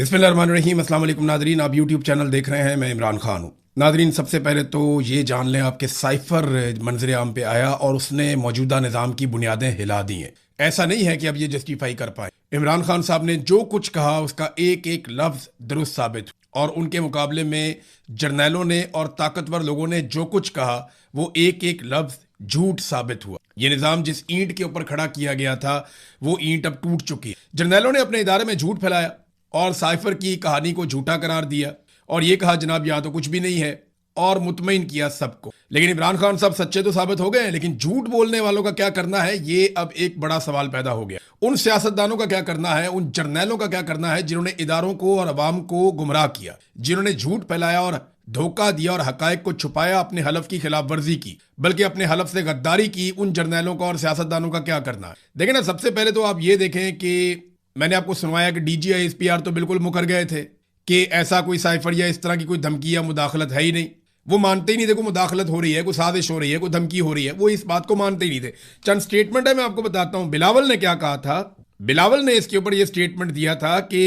बिस्मिल्लाहिर्रहमानिर्रहीम। अस्सलाम वालेकुम नादरीन, आप यूट्यूब चैनल देख रहे हैं। मैं इमरान खान हूँ। नादरीन, सबसे पहले तो ये जान लें आपके साइफर मंजर आम पे आया और उसने मौजूदा निज़ाम की बुनियादें हिला दी हैं। ऐसा नहीं है कि अब ये जस्टिफाई कर पाए। इमरान खान साहब ने जो कुछ कहा उसका एक एक लफ्ज़ दुरुस्त साबित हुआ और उनके मुकाबले में जर्नैलों ने और ताकतवर लोगों ने जो कुछ कहा वो एक एक लफ्ज़ झूठ साबित हुआ। ये निज़ाम जिस ईंट के ऊपर खड़ा किया गया था वो ईंट अब टूट चुकी है। जर्नैलों ने अपने इदारे में झूठ फैलाया और साइफर की कहानी को झूठा करार दिया और ये कहा जनाब यहाँ तो कुछ भी नहीं है और मुतमईन किया सबको। लेकिन इमरान खान साहब सच्चे तो साबित हो गए हैं, लेकिन झूठ बोलने वालों का क्या करना है ये अब एक बड़ा सवाल पैदा हो गया। उन सियासतदानों का क्या करना है, उन जर्नैलों का क्या करना है जिन्होंने इदारों को और अवाम को गुमराह किया, जिन्होंने झूठ फैलाया और धोखा दिया और हकायक को छुपाया, अपने हलफ की खिलाफ वर्जी की, बल्कि अपने हलफ से गद्दारी की। उन जर्नैलों का और सियासतदानों का क्या करना है? देखें ना, सबसे पहले तो आप ये देखें कि मैंने आपको सुनवाया कि डीजीआई एसपीआर तो बिल्कुल मुकर गए थे कि ऐसा कोई साइफर या इस तरह की कोई धमकी या मुदाखलत है ही नहीं। वो मानते ही नहीं थे कोई मुदाखलत हो रही है, कोई साजिश हो रही है, कोई धमकी हो रही है। वो इस बात को मानते ही नहीं थे। चंद स्टेटमेंट है, मैं आपको बताता हूं। बिलावल ने क्या कहा था। बिलावल ने इसके ऊपर यह स्टेटमेंट दिया था कि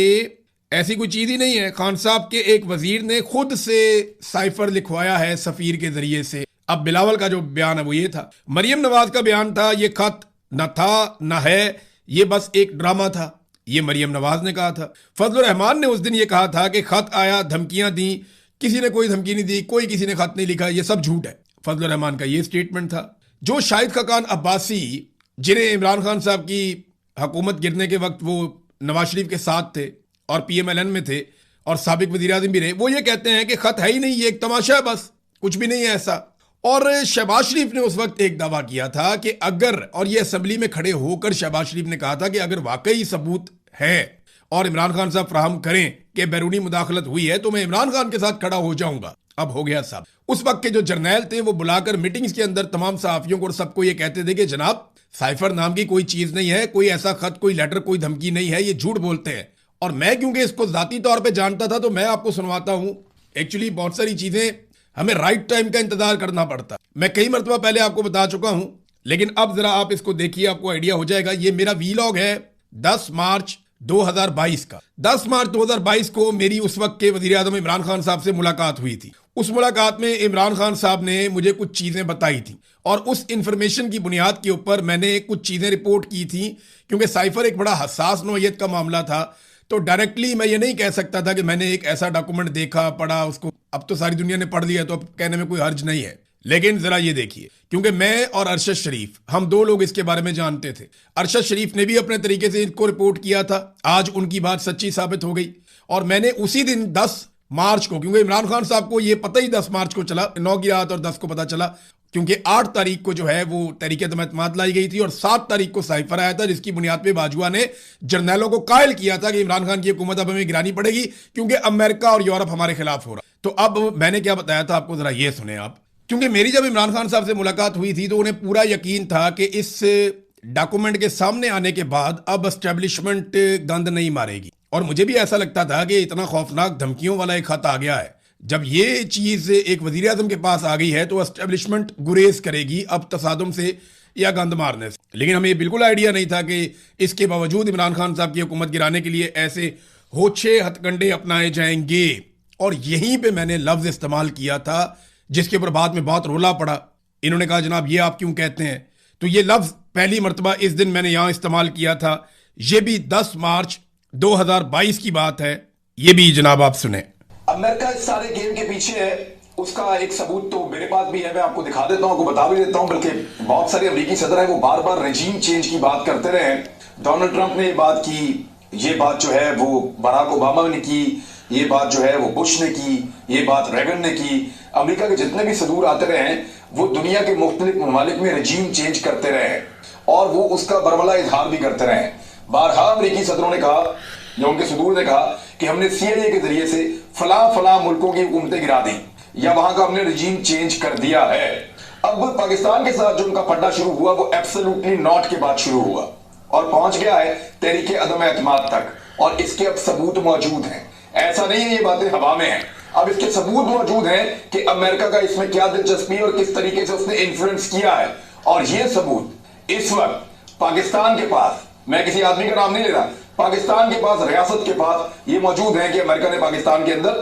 ऐसी कोई चीज ही नहीं है। खान साहब के एक वजीर ने खुद से साइफर लिखवाया है सफीर के जरिए से। अब बिलावल का जो बयान है वो ये था। मरियम नवाज का बयान था ये खत न था न है, ये बस एक ड्रामा था। ये मरियम नवाज ने कहा था। फजलुर रहमान ने उस दिन ये कहा था कि खत आया, धमकियां दी, किसी ने कोई धमकी नहीं दी, कोई किसी ने खत नहीं लिखा, ये सब झूठ है। फजलुर रहमान का ये स्टेटमेंट था। जो शाहिद खकान अब्बासी, जिन्हें इमरान खान साहब की हुकूमत गिरने के वक्त वो नवाज शरीफ के साथ थे और पीएमएलएन में थे और साबिक वजीर आज़म भी रहे, वो ये कहते हैं कि खत है ही नहीं, ये एक तमाशा है, बस कुछ भी नहीं है ऐसा। और शहबाज शरीफ ने उस वक्त एक दावा किया था कि अगर, और ये असेंबली में खड़े होकर शहबाज शरीफ ने कहा था कि अगर वाकई सबूत है और इमरान खान साहब फराहम करें कि बैरूनी मुदाखलत हुई है तो मैं इमरान खान के साथ खड़ा हो जाऊंगा। अब हो गया साहब। उस वक्त के जो जर्नैल थे वो बुलाकर मीटिंग्स के अंदर तमाम सहाफियों को और सबको ये कहते थे कि जनाब साइफर नाम की कोई चीज नहीं है, कोई ऐसा खत, कोई लेटर, कोई धमकी नहीं है, ये झूठ बोलते हैं। और मैं क्योंकि इसको जाती तौर पर जानता था तो मैं आपको सुनवाता हूं। एक्चुअली बहुत सारी चीजें हमें राइट टाइम का इंतजार करना पड़ता। मैं कई मरतबा पहले आपको बता चुका हूं, लेकिन अब जरा आप इसको देखिए, आपको आइडिया हो जाएगा। ये मेरा वीलॉग है 10 मार्च 2022 का। 10 मार्च 2022 को मेरी उस वक्त के वजीर आज़म इमरान खान साहब से मुलाकात हुई थी। उस मुलाकात में इमरान खान साहब ने मुझे कुछ चीजें बताई थी और उस इंफॉर्मेशन की बुनियाद के ऊपर मैंने कुछ चीजें रिपोर्ट की थी। क्योंकि साइफर एक बड़ा हसास नौइयत का मामला था तो डायरेक्टली मैं ये नहीं कह सकता था कि मैंने एक ऐसा डॉक्यूमेंट देखा, पढ़ा, उसको अब तो सारी दुनिया ने पढ़ लिया तो अब कहने में कोई हर्ज नहीं है। लेकिन जरा ये देखिए, क्योंकि मैं और अरशद शरीफ, हम दो लोग इसके बारे में जानते थे। अरशद शरीफ ने भी अपने तरीके से इनको रिपोर्ट किया था। आज उनकी बात सच्ची साबित हो गई और मैंने उसी दिन 10 मार्च को, क्योंकि इमरान खान साहब को ये पता ही 10 मार्च को चला, 9 की रात और 10 को पता चला, क्योंकि 8 तारीख को जो है वो तहरीक एतमाद लाई गई थी और 7 तारीख को साइफर आया था जिसकी बुनियाद पे बाजुआ ने जर्नैलों को कायल किया था कि इमरान खान की हुकूमत अब हमें गिरानी पड़ेगी क्योंकि अमेरिका और यूरोप हमारे खिलाफ हो रहा। तो अब मैंने क्या बताया था आपको, जरा ये सुने आप। क्योंकि मेरी जब इमरान खान साहब से मुलाकात हुई थी तो उन्हें पूरा यकीन था कि इस डॉक्यूमेंट के सामने आने के बाद अब एस्टेब्लिशमेंट गंद नहीं मारेगी। और मुझे भी ऐसा लगता था कि इतना खौफनाक धमकियों वाला एक खत आ गया है, जब ये चीज एक वजीर आजम के पास आ गई है तो एस्टेब्लिशमेंट गुरेज करेगी अब तसादुम से या गंद मारने से। लेकिन हमें बिल्कुल आइडिया नहीं था कि इसके बावजूद इमरान खान साहब की हुकूमत गिराने के लिए ऐसे होछे हथकंडे अपनाए जाएंगे। और यहीं पे मैंने लफ्ज इस्तेमाल किया था जिसके ऊपर बाद में बहुत रोला पड़ा। इन्होंने कहा जनाब ये आप क्यों कहते हैं, तो ये लफ्ज पहली मरतबा इस दिन मैंने यहां इस्तेमाल किया था। ये भी 10 मार्च 2022 की बात है। ये भी जनाब आप सुने। अमेरिका इस सारे गेम के पीछे है, उसका एक सबूत तो मेरे पास भी है, मैं आपको दिखा देता हूं, आपको बता भी देता हूं। बल्कि बहुत सारे अमेरिकी सदर हैं वो बार बार रेजीम चेंज की बात करते रहे। डोनाल्ड ट्रंप ने ये बात की, ये बात जो है वो बराक ओबामा ने की, ये बात जो है वो बुश ने की, ये बात रेगन ने की। अमेरिका के जितने भी सदूर आते रहे हैं वो दुनिया के मुख्तलिफ ममालिक में रेजीम चेंज करते रहे हैं और वो उसका बरमला इजहार भी करते रहे। बारहा अमेरिकी सदरों ने कहा या उनके सदूर ने कहा कि हमने सीआईए के जरिए से फला फला मुल्कों की हुकूमतें गिरा दी या वहां का हमने रिजीम चेंज कर दिया है। अब पाकिस्तान के साथ जो उनका पड्डा शुरू हुआ वो एब्सोल्युटली नॉट के बाद शुरू हुआ और पहुंच गया है तहरीके अदम एतमाद तक और इसके अब सबूत मौजूद हैं। ऐसा नहीं है ये बातें हवा में हैं, अब इसके सबूत मौजूद हैं कि अमेरिका का इसमें क्या दिलचस्पी और किस तरीके से उसने इन्फ्लुएंस किया है। और ये सबूत इस वक्त पाकिस्तान के पास, मैं किसी आदमी का नाम नहीं ले रहा, पाकिस्तान के पास, रियासत के पास ये मौजूद है कि अमेरिका ने पाकिस्तान के अंदर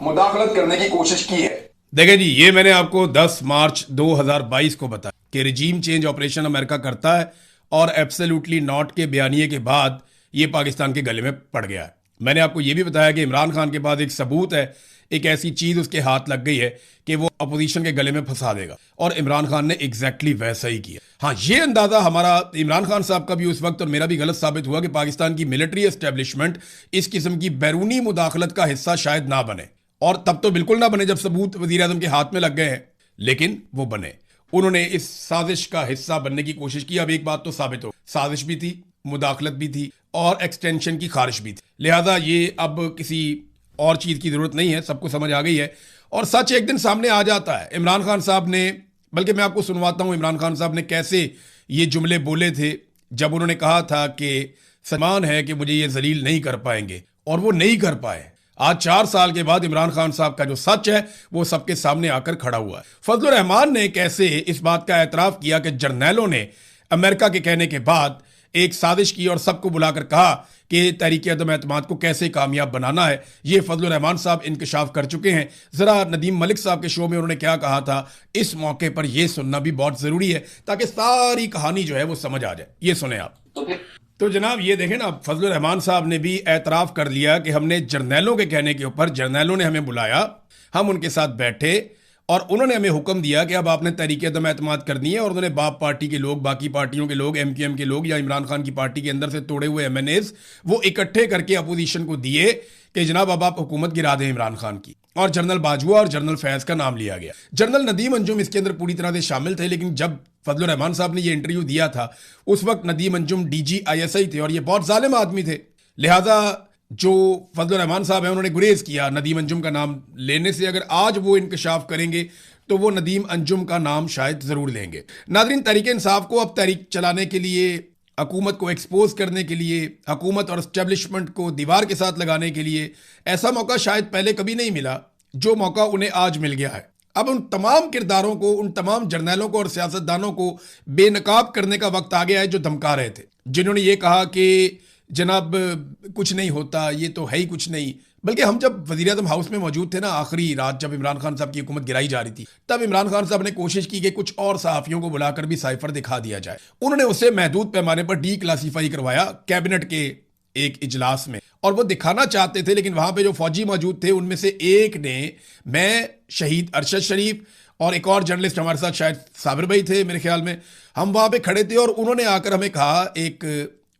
मुदाखलत करने की कोशिश की है। देखें जी, ये मैंने आपको 10 मार्च 2022 को बताया कि रिजीम चेंज ऑपरेशन अमेरिका करता है और एब्सोल्युटली नॉट के बयानिए के बाद ये पाकिस्तान के गले में पड़ गया है। मैंने आपको ये भी बताया कि इमरान खान के पास एक सबूत है, एक ऐसी चीज उसके हाथ लग गई है कि वो अपोजिशन के गले में फंसा देगा, और इमरान खान ने एग्जैक्टली वैसा ही किया। हाँ, ये अंदाजा हमारा इमरान खान साहब का भी उस वक्त और मेरा भी गलत साबित हुआ कि पाकिस्तान की मिलिट्री एस्टेब्लिशमेंट इस किस्म की बैरूनी मुदाखलत का हिस्सा शायद ना बने, और तब तो बिल्कुल ना बने जब सबूत वजीर आजम के हाथ में लग गए हैं, लेकिन वो बने। उन्होंने इस साजिश का हिस्सा बनने की कोशिश की। अब एक बात तो साबित हो, साजिश भी थी, मुदाखलत भी थी और एक्सटेंशन की खारिश भी थी। लिहाजा ये अब किसी और चीज की जरूरत नहीं है, सबको समझ आ गई है और सच एक दिन सामने आ जाता है। इमरान खान साहब ने, बल्कि मैं आपको सुनवाता हूं इमरान खान साहब ने कैसे ये जुमले बोले थे जब उन्होंने कहा था कि सलमान है कि मुझे ये जलील नहीं कर पाएंगे, और वो नहीं कर पाए। आज 4 साल के बाद इमरान खान साहब का जो सच है वो सबके सामने आकर खड़ा हुआ है। फजलुर रहमान ने कैसे इस बात का एतराफ किया कि जर्नैलों ने अमेरिका के कहने के बाद एक साजिश की और सबको बुलाकर कहा कि तहरीक अदम एतमाद को कैसे कामयाब बनाना है। ये फजलुर रहमान साहब इंकशाफ कर चुके हैं। जरा नदीम मलिक साहब के शो में उन्होंने क्या कहा था, इस मौके पर यह सुनना भी बहुत जरूरी है ताकि सारी कहानी जो है वो समझ आ जाए। ये सुने आप। तो जनाब ये देखें ना, फजलुर रहमान साहब ने भी एतराफ कर लिया कि हमने जर्नैलों के कहने के ऊपर, जर्नैलों ने हमें बुलाया, हम उनके साथ बैठे और उन्होंने हमें हुक्म दिया कि अब आपने तहरीक अदम एतमाद करनी है, और उन्होंने बाप पार्टी के लोग, बाकी पार्टियों के लोग, एमक्यूएम के लोग या इमरान खान की पार्टी के अंदर से तोड़े हुए एमएनएज वो इकट्ठे करके अपोजिशन को दिए कि जनाब अब आप हुकूमत गिरा दें इमरान खान की। और जनरल बाजवा और जनरल फैज का नाम लिया गया। जनरल नदीम अंजुम इसके अंदर पूरी तरह से शामिल थे, लेकिन जब फजलुर रहमान साहब ने ये इंटरव्यू दिया था उस वक्त नदीम अंजुम डीजी आईएसआई थे और ये बहुत जालिम आदमी थे। लिहाजा जो फजलुर रहमान साहब हैं उन्होंने गुरेज किया नदीम अंजुम का नाम लेने से। अगर आज वो इंकशाफ करेंगे तो वो नदीम अंजुम का नाम शायद जरूर लेंगे। नाज़रीन, तहरीक इंसाफ को अब तहरीक चलाने के लिए, हुकूमत को एक्सपोज करने के लिए, हुकूमत और एस्टेब्लिशमेंट को दीवार के साथ लगाने के लिए ऐसा मौका शायद पहले कभी नहीं मिला जो मौका उन्हें आज मिल गया है। अब उन तमाम किरदारों को, उन तमाम जर्नैलों को और सियासतदानों को बेनकाब करने का वक्त आ गया है जो धमका रहे थे, जिन्होंने ये कहा कि जनाब कुछ नहीं होता, ये तो है ही कुछ नहीं। बल्कि हम जब वज़ीर आज़म हाउस में मौजूद थे ना, आखिरी रात जब इमरान खान साहब की हुकूमत गिराई जा रही थी, तब इमरान खान साहब ने कोशिश की कि कुछ और सहाफ़ियों को बुलाकर भी साइफर दिखा दिया जाए। उन्होंने उसे महदूद पैमाने पर डी क्लासीफाई करवाया कैबिनेट के एक इजलास में, और वो दिखाना चाहते थे, लेकिन वहां पे जो फौजी मौजूद थे उनमें से एक ने, मैं, शहीद अरशद शरीफ और एक और जर्नलिस्ट हमारे साथ शायद साबिर भाई थे मेरे ख्याल में, हम वहां पे खड़े थे और उन्होंने आकर हमें कहा, एक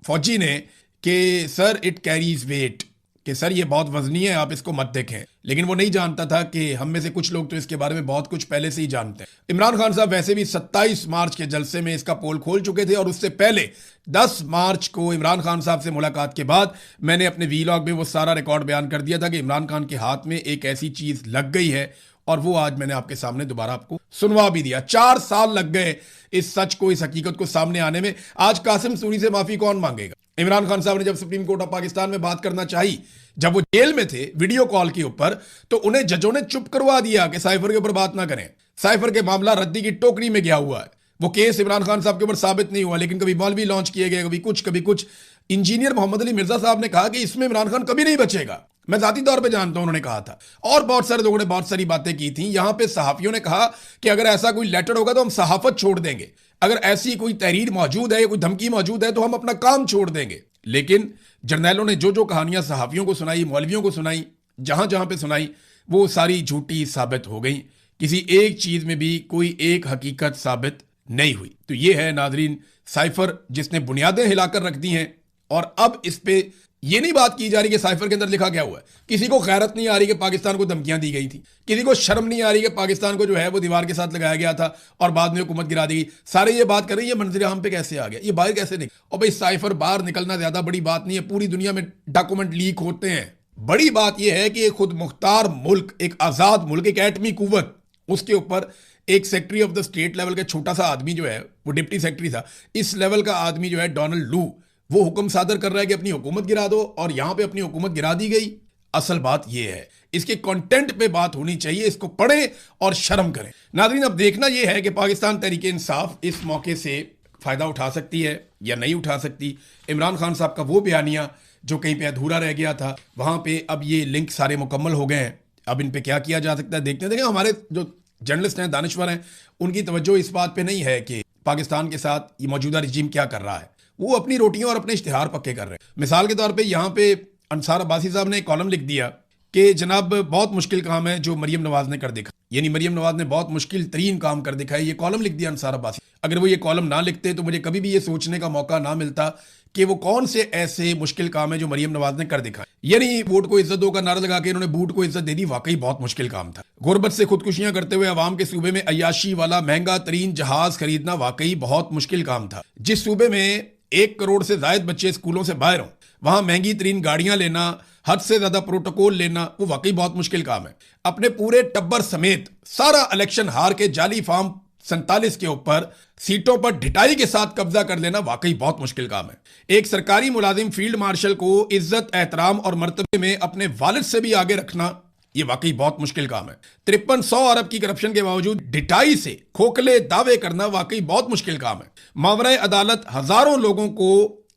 फौजी ने, कि सर इट कैरीज वेट, कि सर ये बहुत वजनी है, आप इसको मत देखें। लेकिन वो नहीं जानता था कि हम में से कुछ लोग तो इसके बारे में बहुत कुछ पहले से ही जानते हैं। इमरान खान साहब वैसे भी 27 मार्च के जलसे में इसका पोल खोल चुके थे, और उससे पहले 10 मार्च को इमरान खान साहब से मुलाकात के बाद मैंने अपने वीलॉग में वो सारा रिकॉर्ड बयान कर दिया था कि इमरान खान के हाथ में एक ऐसी चीज लग गई है, और वो आज मैंने आपके सामने दोबारा आपको सुनवा भी दिया। 4 साल लग गए इस सच को, इस हकीकत को सामने आने में। आज कासिम सूरी से माफी कौन मांगेगा? इमरान खान साहब ने जब सुप्रीम कोर्ट ऑफ पाकिस्तान में बात करना चाहिए, जब वो जेल में थे वीडियो कॉल के ऊपर, तो उन्हें जजों ने चुप करवा दिया कि साइफर के ऊपर बात ना करें। साइफर के मामला रद्दी की टोकरी में गया हुआ है, वो केस इमरान खान साहब के ऊपर साबित नहीं हुआ, लेकिन कभी मौलवी लॉन्च किए गए, कभी कुछ। इंजीनियर मोहम्मद अली मिर्जा साहब ने कहा कि इसमें इमरान खान कभी नहीं बचेगा। मैं जाती तौर पे जानता हूं, उन्होंने कहा था, और बहुत सारे लोगों ने बहुत सारी बातें की थी। यहां पे सहाफियों ने कहा कि अगर ऐसा कोई लेटर होगा तो हम सहाफत छोड़ देंगे, अगर ऐसी कोई तहरीर मौजूद है या कोई धमकी मौजूद है तो हम अपना काम छोड़ देंगे। लेकिन जर्नैलों ने जो जो कहानियां सहाफियों को सुनाई, मौलवियों को सुनाई, जहां जहां पे सुनाई, वो सारी झूठी साबित हो गई। किसी एक चीज में भी कोई एक हकीकत साबित नहीं हुई। तो ये है नाजरीन साइफर, जिसने बुनियादें हिलाकर रख दी हैं। और अब इस पे ये नहीं बात की जा रही कि साइफर के अंदर लिखा क्या हुआ है। किसी को खैरत नहीं आ रही कि पाकिस्तान को धमकियां दी गई थी, किसी को शर्म नहीं आ रही कि पाकिस्तान को जो है वो दीवार के साथ लगाया गया था और बाद में हुकूमत गिरा दी गई। सारे ये बात कर रहे हैं ये मंजर आम पे कैसे आ गया, ये बाहर कैसे निकल। और भाई साइफर बाहर निकलना ज्यादा बड़ी बात नहीं है, पूरी दुनिया में डॉक्यूमेंट लीक होते हैं। बड़ी बात यह है कि एक खुद मुख्तार मुल्क, एक आजाद मुल्क, एक एटमी कुव्वत, उसके ऊपर एक secretary of the state level का छोटा सा आदमी जो है, वो डिप्टी सेक्रेटरी था, इस लेवल का आदमी जो है डोनाल्ड लू, वो हुक्म सादर कर रहा है कि अपनी हुकूमत गिरा दो, और यहां पे अपनी हुकूमत गिरा दी गई। असल बात यह है, इसके कंटेंट पे बात होनी चाहिए, इसको पढ़ें और शर्म करें। नाज़रीन, अब देखना यह है कि पाकिस्तान तहरीक इंसाफ इस मौके से फायदा उठा सकती है या नहीं उठा सकती। इमरान खान साहब का वो बयानिया जो कहीं पे अधूरा रह गया था, वहां पे अब ये लिंक सारे मुकम्मल हो गए हैं। अब इन पे क्या किया जा सकता है देखते हैं। देखिए, हमारे जो जर्नलिस्ट हैं, दानिश्वर हैं, उनकी तवज्जो इस बात पे नहीं है कि पाकिस्तान के साथ ये मौजूदा रजीम क्या कर रहा है। वो अपनी रोटियां और अपने इश्तिहार पक्के कर रहे हैं। मिसाल के तौर पे यहाँ पे अंसार अब्बासी साहब ने एक कॉलम लिख दिया कि जनाब बहुत मुश्किल काम है जो मरियम नवाज ने कर दिखा, यानी मरियम नवाज ने बहुत मुश्किल तरीन काम कर दिखाया। ये कॉलम लिख दिया अंसार अब्बासी। अगर वो ये कॉलम ना लिखते तो मुझे कभी भी ये सोचने का मौका ना मिलता कि वो कौन से ऐसे मुश्किल काम है जो मरियम नवाज ने कर दिखाए। यानी वोट को इज्जत दो का नारा लगा के इन्होंने बूट को इज्जत दे दी। वाकई बहुत मुश्किल काम था। गुर्बत से खुदकुशियां करते हुए अवाम के सूबे में अयाशी वाला महंगा तरीन जहाज खरीदना वाकई बहुत मुश्किल काम था। जिस सूबे में 1 करोड़ से ज्यादा बच्चे स्कूलों से बाहर हों, वहां महंगी तरीन गाड़ियां लेना, हद से ज्यादा प्रोटोकॉल लेना, वो वाकई बहुत मुश्किल काम है। अपने पूरे टब्बर समेत सारा इलेक्शन हार के जाली फॉर्म 47 के ऊपर सीटों पर ढिठाई के साथ कब्जा कर लेना वाकई बहुत मुश्किल काम है। एक सरकारी मुलाजिम फील्ड मार्शल को इज्जत, एहतराम और मर्तबे में अपने वालिद से भी आगे रखना, ये वाकई बहुत मुश्किल काम है। 5300 अरब की करप्शन के बावजूद ढिठाई से खोखले दावे करना वाकई बहुत मुश्किल काम है। मावरे अदालत हजारों लोगों को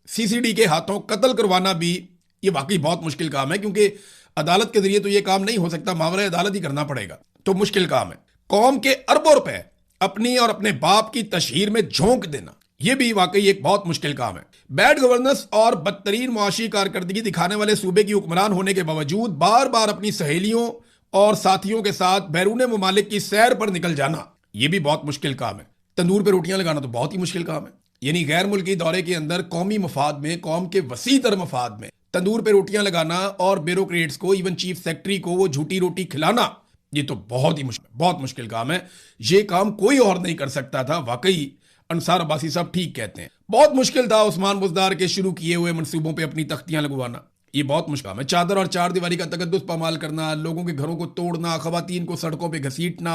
सीसीडी के हाथों कत्ल करवाना भी ये वाकई बहुत मुश्किल काम है, क्योंकि अदालत के जरिए तो ये काम नहीं हो सकता, मावरे अदालत ही करना पड़ेगा। तो मुश्किल काम है। कौम के अरबों रुपए अपनी और अपने बाप की तशहीर में झोंक देना, यह भी वाकई एक बहुत मुश्किल काम है। बैड गवर्नेंस और बदतरीन मुआशी कारकर्दगी दिखाने वाले सूबे की हुक्मरान होने के बावजूद बार बार अपनी सहेलियों और साथियों के साथ बैरून मुमालिक की सैर पर निकल जाना, यह भी बहुत मुश्किल काम है। तंदूर पर रोटियां लगाना तो बहुत ही मुश्किल काम है। यानी गैर मुल्की दौरे के अंदर कौमी मफाद में, कौम के वसी तर मफाद में तंदूर पे रोटियां लगाना और ब्यूरोक्रेट्स को, इवन चीफ सेक्रेटरी को वो झूठी रोटी खिलाना, ये तो बहुत मुश्किल काम है। ये काम कोई और नहीं कर सकता था। वाकई अंसार अब्बासी साहब ठीक कहते हैं। बहुत मुश्किल था उस्मान बुज़दार के शुरू किए हुए मंसूबों पे अपनी तख्तियां लगवाना, ये बहुत मुश्किल है। चादर और चार दीवारी का तकद्दुस पामाल करना, लोगों के घरों को तोड़ना, खवातीन को सड़कों पे घसीटना,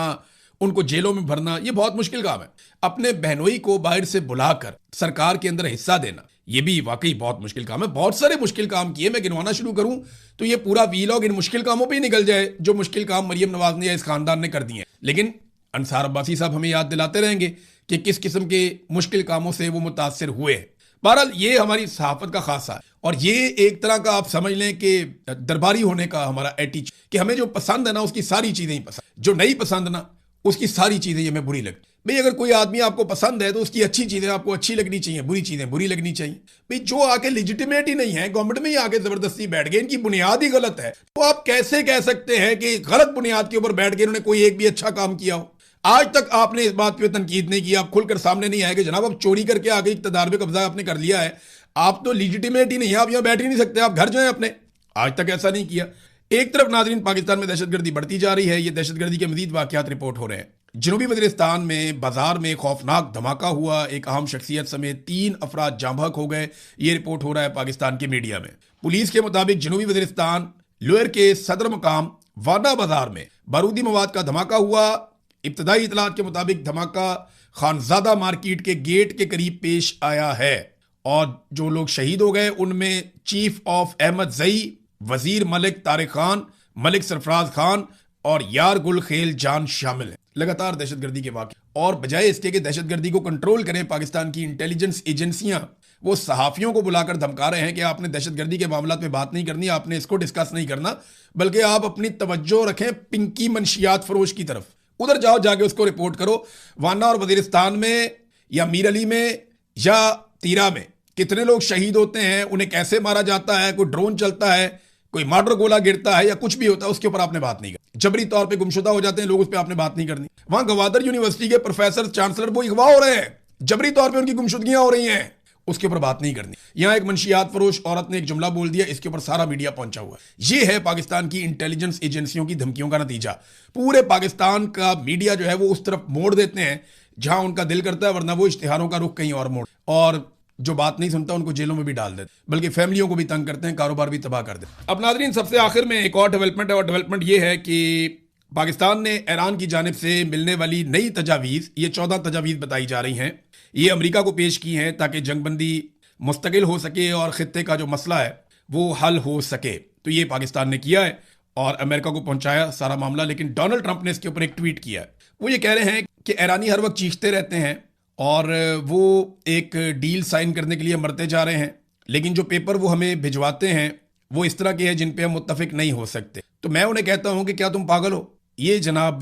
उनको जेलों में भरना, ये बहुत मुश्किल काम है। अपने बहनोई को बाहर से बुलाकर सरकार के अंदर हिस्सा देना, ये भी वाकई बहुत मुश्किल काम है। बहुत सारे मुश्किल काम किए, मैं गिनवाना शुरू करूं तो ये पूरा वीलॉग इन मुश्किल कामों पे ही निकल जाए जो मुश्किल काम मरियम नवाज ने या इस खानदान ने कर दिए। लेकिन अंसार अब्बासी साहब हमें याद दिलाते रहेंगे कि किस किस्म के मुश्किल कामों से वो मुतासिर हुए हैं। बहरहाल ये हमारी सहाफत का खासा है, और ये एक तरह का आप समझ लें कि दरबारी होने का हमारा एटीट्यूड, कि हमें जो पसंद है ना उसकी सारी चीजें ही पसंद, जो नहीं पसंद ना उसकी सारी चीजें ये हमें बुरी लगती। भाई अगर कोई आदमी आपको पसंद है तो उसकी अच्छी चीजें आपको अच्छी लगनी चाहिए, बुरी चीजें बुरी लगनी चाहिए। भाई जो आके लेजिटिमेट ही नहीं है, गवर्नमेंट में ही आके जबरदस्ती बैठ गए, इनकी बुनियाद ही गलत है, तो आप कैसे कह सकते हैं कि गलत बुनियाद के ऊपर बैठ गए इन्होंने कोई एक भी अच्छा काम किया हो? आज तक आपने इस बात पे तनकीद नहीं की, आप खुलकर सामने नहीं आए कि जनाब आप चोरी करके आगे इक़्तिदार पे कब्जा आपने कर लिया है, आप तो लीजिटिमेट ही नहीं है, आप यहां बैठ ही नहीं सकते, आप घर जाएं अपने। आज तक ऐसा नहीं किया। एक तरफ नाज़रीन पाकिस्तान में दहशतगर्दी बढ़ती जा रही है, ये दहशतगर्दी के मजीद वाक़यात रिपोर्ट हो रहे हैं। जनूबी वज़ीरिस्तान में बाजार में खौफनाक धमाका हुआ, एक अहम शख्सियत समेत 3 अफराद जाँ बहक हो गए, ये रिपोर्ट हो रहा है पाकिस्तान के मीडिया में। पुलिस के मुताबिक जनूबी वज़ीरिस्तान लोअर के सदर मकाम वाना बाजार में बारूदी मवाद का धमाका हुआ। इब्तदाई इतलात के मुताबिक धमाका खानजादा मार्केट के गेट के करीब पेश आया है, और जो लोग शहीद हो गए उनमें चीफ ऑफ अहमद जई, वजीर मलिक तारिक खान, मलिक सरफराज खान और यार गुल खेल जान शामिल हैं। लगातार दहशतगर्दी के वाक़े, और बजाय इसके कि दहशतगर्दी को कंट्रोल करें, पाकिस्तान की इंटेलिजेंस एजेंसियां वो सहाफ़ियों को बुलाकर धमका रहे हैं कि आपने दहशतगर्दी के मामला पे बात नहीं करनी, आपने इसको डिस्कस नहीं करना, बल्कि आप अपनी तवज्जो रखें पिंकी मंशियात फरोश की तरफ, उधर जाओ, जाके उसको रिपोर्ट करो। वाना और वजीरिस्तान में या मीर अली में या तीरा में कितने लोग शहीद होते हैं, उन्हें कैसे मारा जाता है, कोई ड्रोन चलता है, कोई मर्डर गोला गिरता है या कुछ भी होता है, उसके ऊपर आपने बात नहीं करनी। जबरी तौर पे गुमशुदा हो जाते हैं लोग, उस पर आपने बात नहीं करनी। वहां गवादर यूनिवर्सिटी के प्रोफेसर चांसलर वो अगवा हो रहे हैं, जबरी तौर पे उनकी गुमशुदगियां हो रही हैं, उसके ऊपर बात नहीं करनी। यहां एक मंशियात फरोश औरत ने एक जुमला बोल दिया, इसके ऊपर सारा मीडिया पहुंचा हुआ है। यह है पाकिस्तान की इंटेलिजेंस एजेंसियों की धमकियों का नतीजा। पूरे पाकिस्तान का मीडिया जो है वो उस तरफ मोड़ देते हैं जहां उनका दिल करता है, वरना वो इश्तिहारों का रुख कहीं और मोड़, और जो बात नहीं सुनता उनको जेलों में भी डाल देते, बल्कि फैमिलियों को भी तंग करते हैं, कारोबार भी तबाह कर देते। अब नाज़रीन सबसे आखिर में एक और डेवलपमेंट है, और डेवलपमेंट ये है कि पाकिस्तान ने ईरान की जानिब से मिलने वाली नई तजावीज़, ये 14 तजावीज़ बताई जा रही हैं, ये अमेरिका को पेश की हैं ताकि जंगबंदी मुस्तकिल हो सके और खित्ते का जो मसला है वो हल हो सके। तो ये पाकिस्तान ने किया है और अमेरिका को पहुंचाया सारा मामला। लेकिन डोनाल्ड ट्रंप ने इसके ऊपर एक ट्वीट किया है। वो ये कह रहे हैं कि ईरानी हर वक्त चीखते रहते हैं और वो एक डील साइन करने के लिए मरते जा रहे हैं। लेकिन जो पेपर वो हमें भिजवाते हैं वो इस तरह के हैं जिन पे हम मुत्तफिक नहीं हो सकते। तो मैं उन्हें कहता हूं कि क्या तुम पागल हो? ये जनाब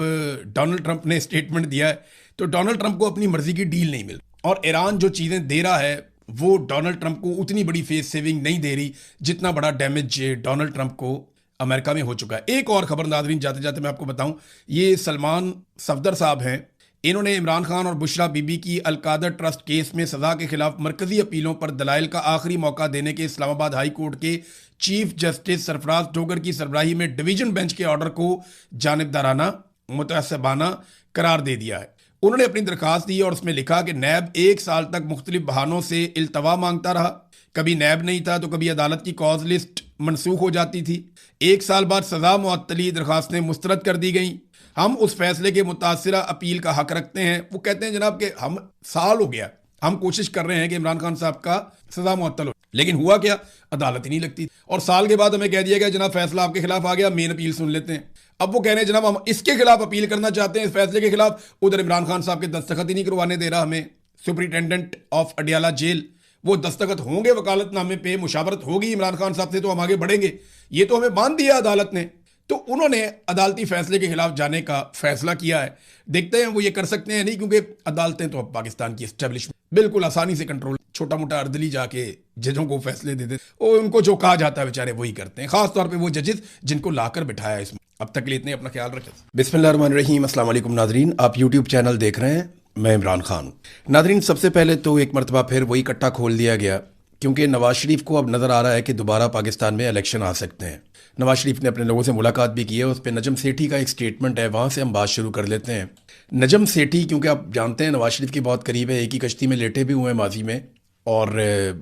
डोनाल्ड ट्रंप ने स्टेटमेंट दिया है। तो डोनाल्ड ट्रंप को अपनी मर्जी की डील नहीं मिल, और ईरान जो चीज़ें दे रहा है वो डोनाल्ड ट्रंप को उतनी बड़ी फेस सेविंग नहीं दे रही जितना बड़ा डैमेज डोनाल्ड ट्रंप को अमेरिका में हो चुका है। एक और खबर नाज़रीन जाते जाते मैं आपको बताऊं, ये सलमान सफदर साहब हैं, इन्होंने इमरान खान और बुशरा बीबी की अलकादर ट्रस्ट केस में सजा के खिलाफ मरकजी अपीलों पर दलाइल का आखिरी मौका देने के इस्लामाबाद हाई कोर्ट के चीफ जस्टिस सरफराज डोगर की सरबराही में डिवीजन बेंच के ऑर्डर को जानिबदाराना मुतअस्सिबाना करार दे दिया है। उन्होंने अपनी दरखास्त दी और उसमें लिखा कि नैब 1 साल तक मुख्तलिफ बहानों से इल्तवा मांगता रहा। कभी नैब नहीं था तो कभी अदालत की कॉज लिस्ट मनसूख हो जाती थी। 1 साल बाद सजा मुअत्तली दरखास्तें मुस्तरद कर दी गई। हम उस फैसले के मुतासिरा अपील का हक रखते हैं। वो कहते हैं जनाब कि हम साल हो गया हम कोशिश कर रहे हैं कि इमरान खान साहब का सजा मुअत्तल हो, लेकिन हुआ क्या? अदालत ही नहीं लगती। और साल के बाद हमें कह दिया गया जनाब फैसला आपके खिलाफ आ गया, मेन अपील सुन लेते हैं। अब वो कह रहे हैं जनाब हम इसके खिलाफ अपील करना चाहते हैं, इस फैसले के खिलाफ। उधर इमरान खान साहब के दस्तखत ही नहीं करवाने दे रहा हमें सुपरिटेंडेंट ऑफ अडियाला जेल। वो दस्तखत होंगे वकालतनामे पे, मुशावरत होगी इमरान खान साहब से तो हम आगे बढ़ेंगे। ये तो हमें बांध दिया अदालत ने। तो उन्होंने अदालती फैसले के खिलाफ जाने का फैसला किया है। देखते हैं वो ये कर सकते हैं नहीं, क्योंकि अदालतें तो अब पाकिस्तान की एस्टेब्लिशमेंट बिल्कुल आसानी से कंट्रोल, छोटा मोटा अर्दली जाके जजों को फैसले दे देते, और उनको जो कहा जाता है बेचारे वही करते हैं, खासतौर पे वो जजेस जिनको लाकर बिठाया इसमें। अब तक के लिए इतने, अपना ख्याल रखें। बिस्मिल्लाहिर्रहमानिर्रहीम, अस्सलाम वालेकुम नाजरीन, आप यूट्यूब चैनल देख रहे हैं, मैं इमरान खान। नाजरीन, सबसे पहले तो एक मरतबा फिर वही कट्टा खोल दिया गया, क्योंकि नवाज शरीफ को अब नज़र आ रहा है कि दोबारा पाकिस्तान में इलेक्शन आ सकते हैं। नवाज शरीफ ने अपने लोगों से मुलाकात भी की है, उस पर नजम सेठी का एक स्टेटमेंट है, वहाँ से हम बात शुरू कर लेते हैं। नजम सेठी, क्योंकि आप जानते हैं नवाज शरीफ की बहुत करीब है, एक ही कश्ती में लेटे भी हुए हैं माजी में, और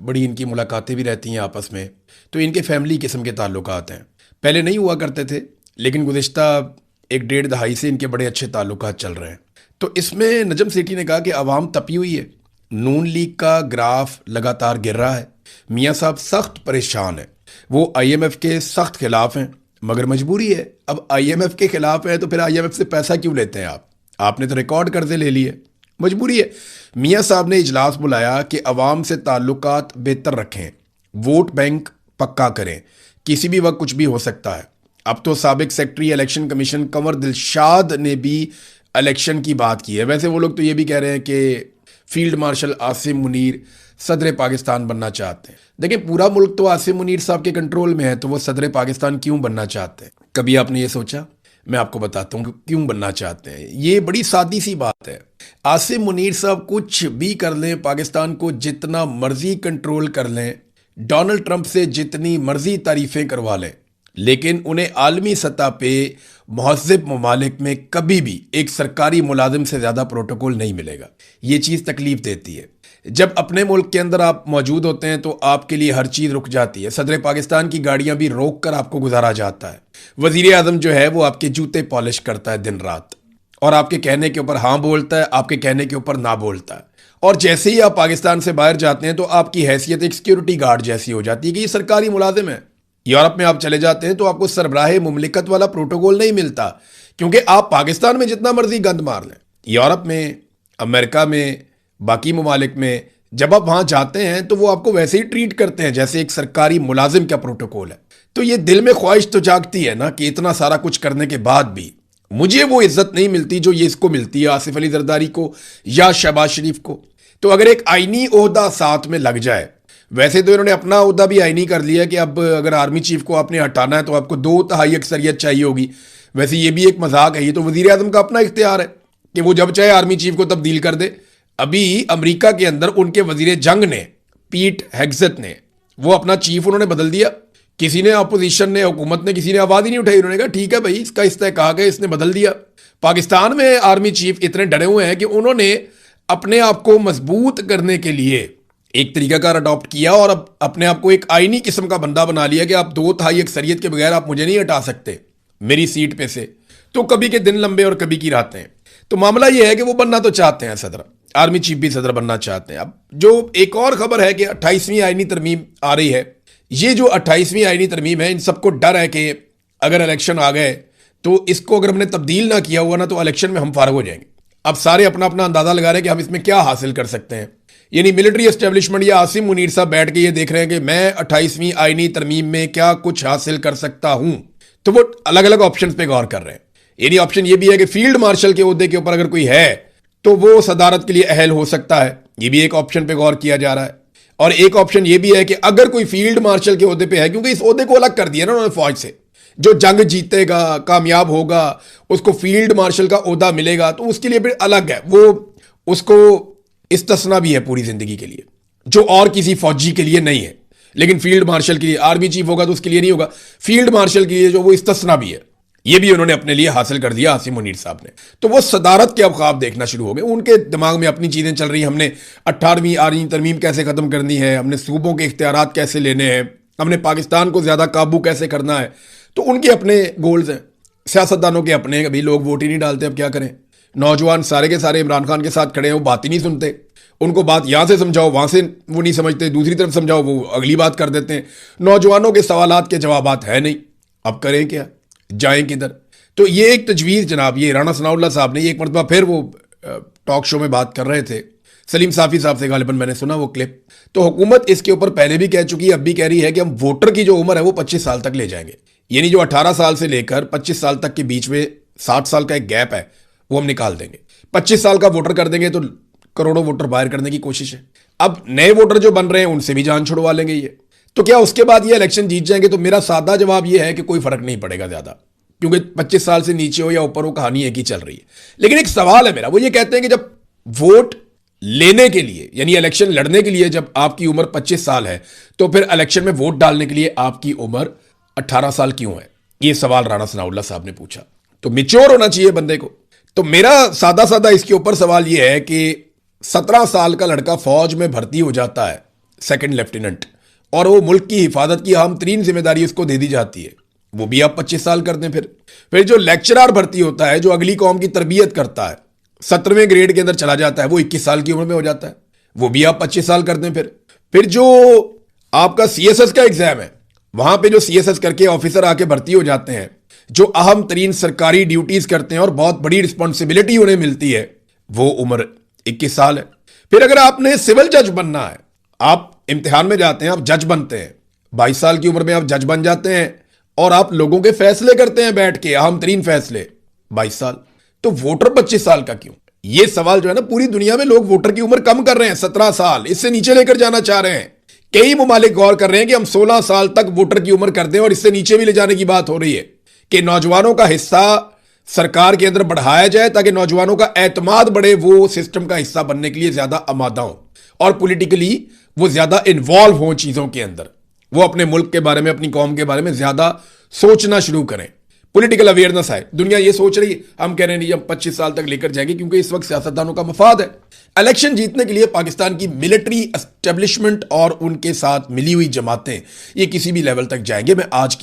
बड़ी इनकी मुलाकातें भी रहती हैं आपस में, तो इनके फैमिली किस्म के ताल्लुकात हैं। पहले नहीं हुआ करते थे, लेकिन गुज़िश्ता 1-1.5 दहाई से इनके बड़े अच्छे ताल्लुकात चल रहे हैं। तो इसमें नजम सेठी ने कहा कि अवाम तपी हुई है, नून लीग का ग्राफ लगातार गिर रहा है, मियाँ साहब सख्त परेशान है, वो IMF के सख्त खिलाफ हैं, मगर मजबूरी है। अब IMF के खिलाफ है तो फिर IMF से पैसा क्यों लेते हैं आप? आपने तो रिकॉर्ड कर्जे ले लिए, मजबूरी है। मियाँ साहब ने इजलास बुलाया कि अवाम से ताल्लुकात बेहतर रखें, वोट बैंक पक्का करें, किसी भी वक्त कुछ भी हो सकता है। अब तो साबिक secretary election commission Kanwar Dilshad ने भी इलेक्शन की बात की है। वैसे वो लोग तो ये भी कह रहे हैं कि फील्ड मार्शल आसिम मुनीर सदर पाकिस्तान बनना चाहते हैं। देखिए, पूरा मुल्क तो आसिम मुनीर साहब के कंट्रोल में है, तो वो सदर पाकिस्तान क्यों बनना चाहते हैं? कभी आपने ये सोचा? मैं आपको बताता हूँ क्यों बनना चाहते हैं। ये बड़ी सादी सी बात है। आसिम मुनीर साहब कुछ भी कर लें, पाकिस्तान को जितना मर्जी कंट्रोल कर लें, डोनाल्ड ट्रंप से जितनी मर्जी तारीफें करवा लें, लेकिन उन्हें आलमी सतह पे महज़िब ममालिक में कभी भी एक सरकारी मुलाजिम से ज़्यादा प्रोटोकॉल नहीं मिलेगा। ये चीज़ तकलीफ देती है। जब अपने मुल्क के अंदर आप मौजूद होते हैं तो आपके लिए हर चीज़ रुक जाती है। सदर पाकिस्तान की गाड़ियां भी रोक कर आपको गुजारा जाता है। वज़ीर आज़म जो है वो आपके जूते पॉलिश करता है दिन रात, और आपके कहने के ऊपर हाँ बोलता है, आपके कहने के ऊपर ना बोलता है। और जैसे ही आप पाकिस्तान से बाहर जाते हैं तो आपकी हैसियत एक सिक्योरिटी गार्ड जैसी हो जाती है कि ये सरकारी मुलाजिम है। यूरोप में आप चले जाते हैं तो आपको सरबराह मुमलिकत वाला प्रोटोकॉल नहीं मिलता, क्योंकि आप पाकिस्तान में जितना मर्जी गंद मार लें, यूरोप में, अमेरिका में, बाकी ममालिक में जब आप वहां जाते हैं तो वो आपको वैसे ही ट्रीट करते हैं जैसे एक सरकारी मुलाजिम का प्रोटोकॉल है। तो ये दिल में ख्वाहिश तो जागती है ना कि इतना सारा कुछ करने के बाद भी मुझे वो इज्जत नहीं मिलती जो ये इसको मिलती है, आसिफ अली जरदारी को या शहबाज शरीफ को। तो अगर एक आईनी ओहदा साथ में लग जाए, वैसे तो इन्होंने अपना ओहदा भी आईनी कर लिया कि अब अगर आर्मी चीफ को आपने हटाना है तो आपको 2/3 अक्सरियत चाहिए होगी। वैसे ये भी एक मजाक है, ये तो वजीर आजम का अपना इख्तियार है कि वो जब चाहे आर्मी चीफ को तब्दील कर दे। अभी अमेरिका के अंदर उनके वजीर जंग ने, पीट हेग्सेथ ने, वो अपना चीफ उन्होंने बदल दिया। किसी ने, अपोजिशन ने, हुकूमत ने, किसी ने आवाज ही नहीं उठाई। उन्होंने कहा ठीक है भाई, इसका इस्तेहकाक है, इसने बदल दिया। पाकिस्तान में आर्मी चीफ इतने डरे हुए हैं कि उन्होंने अपने आप को मजबूत करने के लिए एक तरीकाकार अडॉप्ट किया और अब अपने आप को एक आईनी किस्म का बंदा बना लिया कि आप 2/3 अक्सरियत के बगैर आप मुझे नहीं हटा सकते मेरी सीट पे से। तो कभी के दिन लंबे और कभी की रातें। तो मामला यह है कि वो बनना तो चाहते हैं सदर, आर्मी चीफ भी सदर बनना चाहते हैं। अब जो एक और खबर है कि 28वीं आईनी तरमीम आ रही है। ये जो 28वीं आईनी तरमीम है, इन सबको डर है कि अगर इलेक्शन आ गए तो इसको अगर हमने तब्दील ना किया हुआ ना तो इलेक्शन में हम फारग हो जाएंगे। अब सारे अपना अपना अंदाजा लगा रहे हैं कि हम इसमें क्या हासिल कर सकते हैं। यानी मिलिट्री एस्टेब्लिशमेंट या आसिम मुनीर साहब बैठ के ये देख रहे हैं कि मैं 28वीं आईनी तरमीम में क्या कुछ हासिल कर सकता हूं, तो वो अलग अलग ऑप्शंस पे गौर कर रहे हैं। यानी ऑप्शन ये भी है कि फील्ड मार्शल के ओहदे के ऊपर अगर कोई है तो वो सदारत के लिए अहल हो सकता है, ये भी एक ऑप्शन पे गौर किया जा रहा है। और एक ऑप्शन ये भी है कि अगर कोई फील्ड मार्शल के ओहदे पे है, क्योंकि इस ओहदे को अलग कर दिया ना उन्होंने फौज से, जो जंग जीतेगा कामयाब होगा उसको फील्ड मार्शल का ओहदा मिलेगा, तो उसके लिए फिर अलग है, वो उसको इस्तिस्ना भी है पूरी जिंदगी के लिए, जो और किसी फौजी के लिए नहीं है। लेकिन फील्ड मार्शल के लिए, आर्मी चीफ होगा तो उसके लिए नहीं होगा, फील्ड मार्शल के लिए जो वो इस्तिस्ना भी है, ये भी उन्होंने अपने लिए हासिल कर दिया आसिम मुनीर साहब ने। तो वो सदारत के अब ख्वाब देखना शुरू हो गए, उनके दिमाग में अपनी चीजें चल रही, हमने 18वीं आईनी तरमीम कैसे खत्म करनी है, हमने सूबों के इख्तियारात कैसे लेने हैं, हमने पाकिस्तान को ज्यादा काबू कैसे करना है, तो उनके अपने गोल्स हैं। सियासतदानों के अपने, अभी लोग वोट ही नहीं डालते, अब क्या करें। नौजवान सारे के सारे इमरान खान के साथ खड़े हैं, वो बात ही नहीं सुनते, उनको बात यहां से समझाओ वहां से वो नहीं समझते, दूसरी तरफ समझाओ वो अगली बात कर देते हैं। नौजवानों के सवालात के जवाबात है नहीं, अब करें क्या, जाएं किधर। तो ये एक तजवीज़ जनाब, ये राणा सनाउल्लाह साहब ने एक मरतबा फिर वो टॉक शो में बात कर रहे थे, सलीम साफी साहब से गालिबन मैंने सुना वो क्लिप। तो हुकूमत इसके ऊपर पहले भी कह चुकी है, अब भी कह रही है कि हम वोटर की जो उम्र है वो 25 साल तक ले जाएंगे। यानी जो 18 साल से लेकर 25 साल तक के बीच में 60 साल का एक गैप है वो हम निकाल देंगे। 25 साल का वोटर कर देंगे तो करोड़ों वोटर बाहर करने की कोशिश है। अब नए वोटर जो बन रहे हैं उनसे भी जान छुड़वा लेंगे ये, तो क्या उसके बाद ये इलेक्शन जीत जाएंगे? तो मेरा सादा जवाब ये है कि कोई फर्क नहीं पड़ेगा ज्यादा, क्योंकि 25 साल से नीचे हो या ऊपर हो, कहानी एक ही चल रही है। लेकिन एक सवाल है मेरा, वो ये कहते हैं कि जब वोट लेने के लिए यानी इलेक्शन लड़ने के लिए जब आपकी उम्र 25 साल है, तो फिर इलेक्शन में वोट डालने के लिए आपकी उम्र 18 साल क्यों है? ये सवाल राणा सनाउल्लाह साहब ने पूछा। तो मैच्योर होना चाहिए बंदे को। तो मेरा सादा सादा इसके ऊपर सवाल यह है कि 17 साल का लड़का फौज में भर्ती हो जाता है, सेकंड लेफ्टिनेंट, और वो मुल्क की हिफाजत की अहम तरीन जिम्मेदारी उसको दे दी जाती है, वो भी आप 25 साल कर दें। फिर जो लेक्चरर भर्ती होता है, जो अगली कौम की तरबियत करता है, 17वें ग्रेड के अंदर चला जाता है, वो 21 साल की उम्र में हो जाता है, वो भी आप 25 साल कर दें। फिर जो आपका CSS का एग्जाम है, वहां पे जो CSS करके ऑफिसर आके भर्ती हो जाते हैं, जो अहम तरीन सरकारी ड्यूटीज करते हैं और बहुत बड़ी रिस्पॉन्सिबिलिटी उन्हें मिलती है, वो उम्र 21 साल है। फिर अगर आपने सिविल जज बनना है, आप इम्तिहान में जाते हैं, आप जज बनते हैं, 22 साल की उम्र में आप जज बन जाते हैं और आप लोगों के फैसले करते हैं बैठ के, अहम तरीन फैसले, 22 साल। तो वोटर 25 साल का क्यों? ये सवाल जो है ना, पूरी दुनिया में लोग वोटर की उम्र कम कर रहे हैं, 17 साल, इससे नीचे लेकर जाना चाह रहे हैं। कई मुमालिक गौर कर रहे हैं कि हम 16 साल तक वोटर की उम्र कर दें, और इससे नीचे भी ले जाने की बात हो रही है कि नौजवानों का हिस्सा सरकार के अंदर बढ़ाया जाए ताकि नौजवानों का एतमाद बढ़े, वो सिस्टम का हिस्सा बनने के लिए ज्यादा आमादा हो और पॉलिटिकली वो ज्यादा इन्वॉल्व हो चीजों के अंदर, वो अपने मुल्क के बारे में, अपनी कौम के बारे में ज्यादा सोचना शुरू करें, पॉलिटिकल अवेयरनेस आए। दुनिया ये सोच रही है, हम कह रहे हैं नहीं, हम 25 साल तक लेकर जाएंगे, क्योंकि इस वक्त सियासतदानों का मफाद है। इलेक्शन जीतने के लिए पाकिस्तान की मिलिट्री एस्टेब्लिशमेंट और उनके साथ मिली हुई जमातें, ये किसी भी लेवल तक जाएंगे। मैं आज की